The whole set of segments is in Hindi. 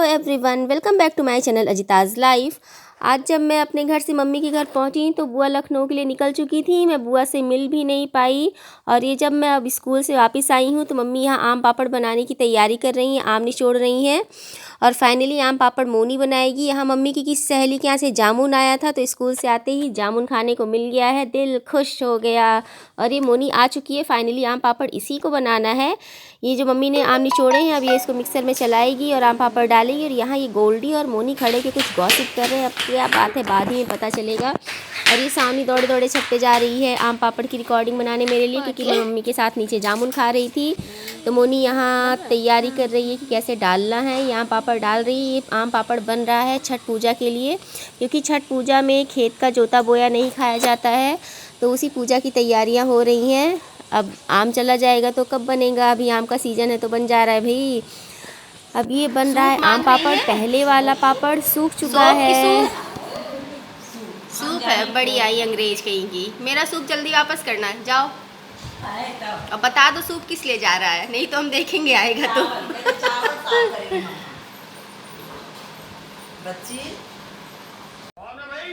Everyone, welcome back to my channel Ajita's life. आज जब मैं अपने घर से मम्मी के घर पहुंची तो बुआ लखनऊ के लिए निकल चुकी थी। मैं बुआ से मिल भी नहीं पाई। और ये जब मैं अब स्कूल से वापस आई हूं तो मम्मी यहाँ आम पापड़ बनाने की तैयारी कर रही हैं, आम निचोड़ रही हैं। और फाइनली आम पापड़ मोनी बनाएगी। यहाँ मम्मी की किसी सहेली के यहाँ से जामुन आया था तो स्कूल से आते ही जामुन खाने को मिल गया है, दिल खुश हो गया। और ये मोनी आ चुकी है। फाइनली आम पापड़ इसी को बनाना है। ये जो मम्मी ने आम निचोड़े हैं अब ये इसको मिक्सर में चलाएगी और आम पापड़ डालेगी। और यहाँ ये गोल्डी और मोनी खड़े के कुछ गॉसिप कर रहे हैं। अब क्या बात है बाद ही में पता चलेगा। और ये सामने दौड़े दौड़े छत पे जा रही है आम पापड़ की रिकॉर्डिंग बनाने मेरे लिए, क्योंकि मैं मम्मी के साथ नीचे जामुन खा रही थी। तो मोनी यहाँ तैयारी कर रही है कि कैसे डालना है। ये आम पापड़ डाल रही है। ये आम पापड़ बन रहा है छठ पूजा के लिए, क्योंकि छठ पूजा में खेत का जोता बोया नहीं खाया जाता है। तो उसी पूजा की तैयारियाँ हो रही हैं। अब आम चला जाएगा तो कब बनेगा, अभी आम का सीज़न है तो बन जा रहा है भाई। अब ये बन रहा है आम पापड़। पहले वाला पापड़ सूख चुका है। सूप है बढ़िया ही अंग्रेज कहीं की। मेरा सूप जल्दी वापस करना, जाओ और बता दो सूप किस लिए जा रहा है, नहीं तो हम देखेंगे आएगा तो।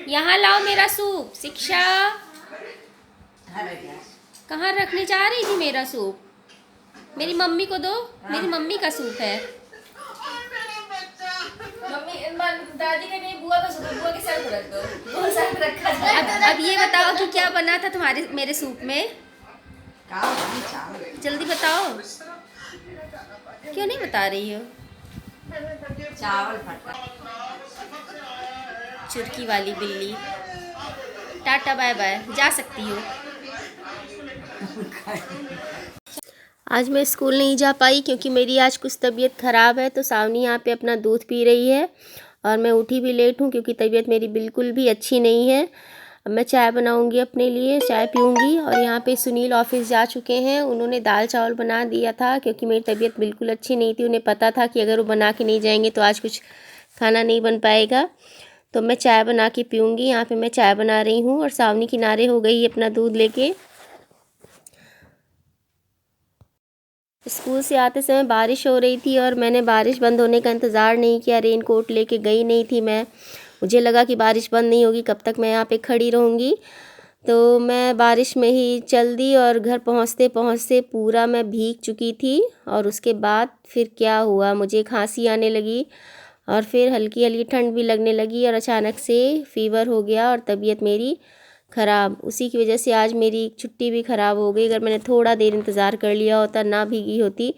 यहाँ लाओ मेरा सूप। शिक्षा कहाँ रखने जा रही थी मेरा सूप? मेरी मम्मी को दो, मेरी मम्मी का सूप है। दादी का नहीं, बुआ का सूप है, बुआ के सर पर रख दो, बुआ सर पर रखा जाए। अब ये बताओ कि क्या बना था तुम्हारे मेरे सूप में? जल्दी बताओ, क्यों नहीं बता रही हो? चावल फटा। चुरकी वाली बिल्ली, टाटा बाय बाय, जा सकती हो। आज मैं स्कूल नहीं जा पाई क्योंकि मेरी आज कुछ तबीयत ख़राब है। तो सावनी यहाँ पे अपना दूध पी रही है और मैं उठी भी लेट हूँ क्योंकि तबीयत मेरी बिल्कुल भी अच्छी नहीं है। अब मैं चाय बनाऊँगी अपने लिए, चाय पीऊँगी। और यहाँ पे सुनील ऑफिस जा चुके हैं। उन्होंने दाल चावल बना दिया था क्योंकि मेरी तबीयत बिल्कुल अच्छी नहीं थी। उन्हें पता था कि अगर वो बना के नहीं जाएंगे तो आज कुछ खाना नहीं बन पाएगा। तो मैं चाय बना के पीऊँगी। यहाँ पर मैं चाय बना रही हूँ और सावनी किनारे हो गई अपना दूध लेके। स्कूल से आते समय बारिश हो रही थी और मैंने बारिश बंद होने का इंतज़ार नहीं किया। रेन कोट लेके गई नहीं थी मैं। मुझे लगा कि बारिश बंद नहीं होगी, कब तक मैं यहाँ पे खड़ी रहूँगी। तो मैं बारिश में ही चल दी और घर पहुँचते पहुँचते पूरा मैं भीग चुकी थी। और उसके बाद फिर क्या हुआ, मुझे खांसी आने लगी और फिर हल्की हल्की ठंड भी लगने लगी और अचानक से फ़ीवर हो गया और तबीयत मेरी ख़राब। उसी की वजह से आज मेरी छुट्टी भी ख़राब हो गई। अगर मैंने थोड़ा देर इंतज़ार कर लिया होता, ना भीगी होती,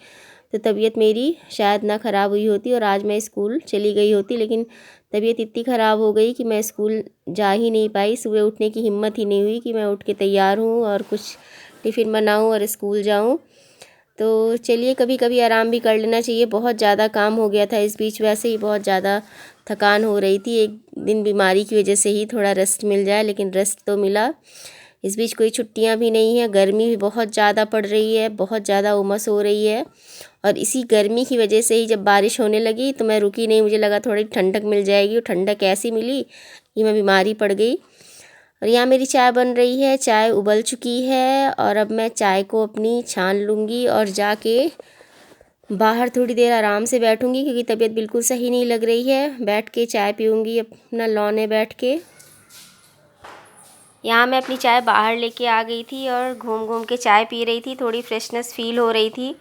तो तबीयत मेरी शायद ना ख़राब हुई होती और आज मैं स्कूल चली गई होती। लेकिन तबीयत इतनी ख़राब हो गई कि मैं स्कूल जा ही नहीं पाई। सुबह उठने की हिम्मत ही नहीं हुई कि मैं उठ के तैयार हूँ और कुछ टिफ़िन बनाऊँ और स्कूल जाऊँ। तो चलिए, कभी कभी आराम भी कर लेना चाहिए। बहुत ज़्यादा काम हो गया था इस बीच, वैसे ही बहुत ज़्यादा थकान हो रही थी। एक दिन बीमारी की वजह से ही थोड़ा रेस्ट मिल जाए, लेकिन रेस्ट तो मिला। इस बीच कोई छुट्टियां भी नहीं है। गर्मी भी बहुत ज़्यादा पड़ रही है, बहुत ज़्यादा उमस हो रही है। और इसी गर्मी की वजह से ही जब बारिश होने लगी तो मैं रुकी नहीं। मुझे लगा थोड़ी ठंडक मिल जाएगी और ठंडक ऐसी मिली कि मैं बीमारी पड़ गई। और यहाँ मेरी चाय बन रही है, चाय उबल चुकी है और अब मैं चाय को अपनी छान लूँगी और जाके बाहर थोड़ी देर आराम से बैठूंगी क्योंकि तबीयत बिल्कुल सही नहीं लग रही है। बैठ के चाय पीऊँगी अपना लॉन में बैठ के। यहाँ मैं अपनी चाय बाहर लेके आ गई थी और घूम घूम के चाय पी रही थी। थोड़ी फ्रेशनेस फील हो रही थी।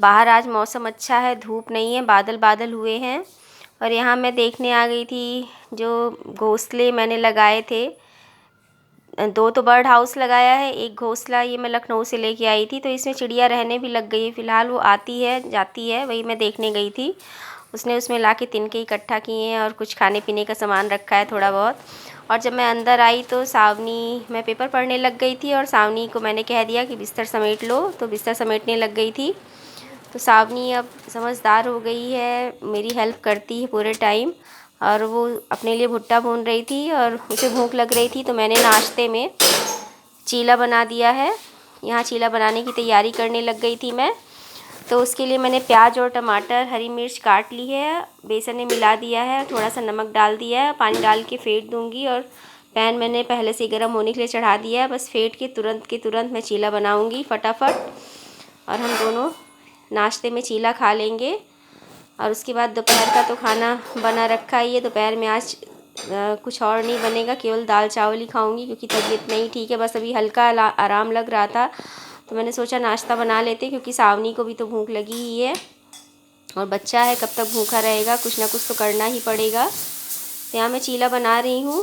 बाहर आज मौसम अच्छा है, धूप नहीं है, बादल बादल हुए हैं। और यहाँ मैं देखने आ गई थी जो घोंसले मैंने लगाए थे। 2 तो बर्ड हाउस लगाया है, एक घोंसला ये मैं लखनऊ से लेके आई थी। तो इसमें चिड़िया रहने भी लग गई है। फ़िलहाल वो आती है जाती है, वही मैं देखने गई थी। उसने उसमें ला के तिनके इकट्ठा किए हैं और कुछ खाने पीने का सामान रखा है थोड़ा बहुत। और जब मैं अंदर आई तो सावनी, मैं पेपर पढ़ने लग गई थी और सावनी को मैंने कह दिया कि बिस्तर समेट लो, तो बिस्तर समेटने लग गई थी। तो सावनी अब समझदार हो गई है, मेरी हेल्प करती है पूरे टाइम। और वो अपने लिए भुट्टा भून रही थी और उसे भूख लग रही थी तो मैंने नाश्ते में चीला बना दिया है। यहाँ चीला बनाने की तैयारी करने लग गई थी मैं। तो उसके लिए मैंने प्याज और टमाटर, हरी मिर्च काट ली है, बेसन में मिला दिया है, थोड़ा सा नमक डाल दिया है, पानी डाल के फेंट दूँगी। और पैन मैंने पहले से गर्म होने के लिए चढ़ा दिया है। बस फेंट के तुरंत मैं चीला बनाऊँगी फटाफट और हम दोनों नाश्ते में चीला खा लेंगे। और उसके बाद दोपहर का तो खाना बना रखा ही है। दोपहर में आज कुछ और नहीं बनेगा, केवल दाल चावल ही खाऊंगी क्योंकि तबीयत नहीं ठीक है। बस अभी हल्का आराम लग रहा था तो मैंने सोचा नाश्ता बना लेते, क्योंकि सावनी को भी तो भूख लगी ही है और बच्चा है, कब तक भूखा रहेगा, कुछ ना कुछ तो करना ही पड़ेगा। तो यहाँ मैं चीला बना रही हूँ।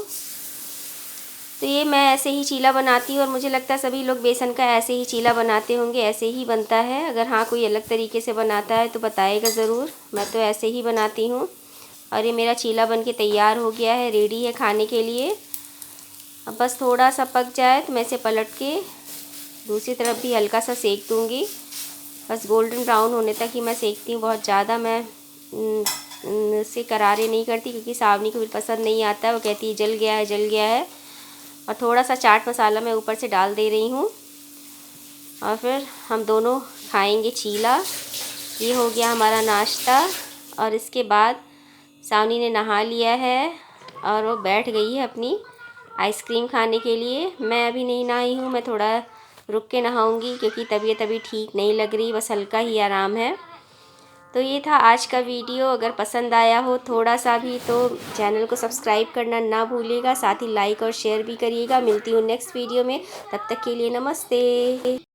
तो ये मैं ऐसे ही चीला बनाती हूँ और मुझे लगता है सभी लोग बेसन का ऐसे ही चीला बनाते होंगे, ऐसे ही बनता है। अगर हाँ कोई अलग तरीके से बनाता है तो बताएगा ज़रूर। मैं तो ऐसे ही बनाती हूँ। और ये मेरा चीला बन के तैयार हो गया है, रेडी है खाने के लिए। अब बस थोड़ा सा पक जाए तो मैं इसे पलट के दूसरी तरफ भी हल्का सा सेक दूँगी। बस गोल्डन ब्राउन होने तक ही मैं सेकती हूँ, बहुत ज़्यादा मैं से करारे नहीं करती क्योंकि सावनी को भी पसंद नहीं आता है, वो कहती है जल गया है जल गया है। और थोड़ा सा चाट मसाला मैं ऊपर से डाल दे रही हूँ और फिर हम दोनों खाएंगे चीला। ये हो गया हमारा नाश्ता। और इसके बाद सावनी ने नहा लिया है और वो बैठ गई है अपनी आइसक्रीम खाने के लिए। मैं अभी नहीं नहाई हूँ, मैं थोड़ा रुक के नहाऊंगी क्योंकि तबीयत अभी ठीक नहीं लग रही, बस हल्का ही आराम है। तो ये था आज का वीडियो। अगर पसंद आया हो थोड़ा सा भी तो चैनल को सब्सक्राइब करना ना भूलिएगा, साथ ही लाइक और शेयर भी करिएगा। मिलती हूँ नेक्स्ट वीडियो में, तब तक के लिए नमस्ते।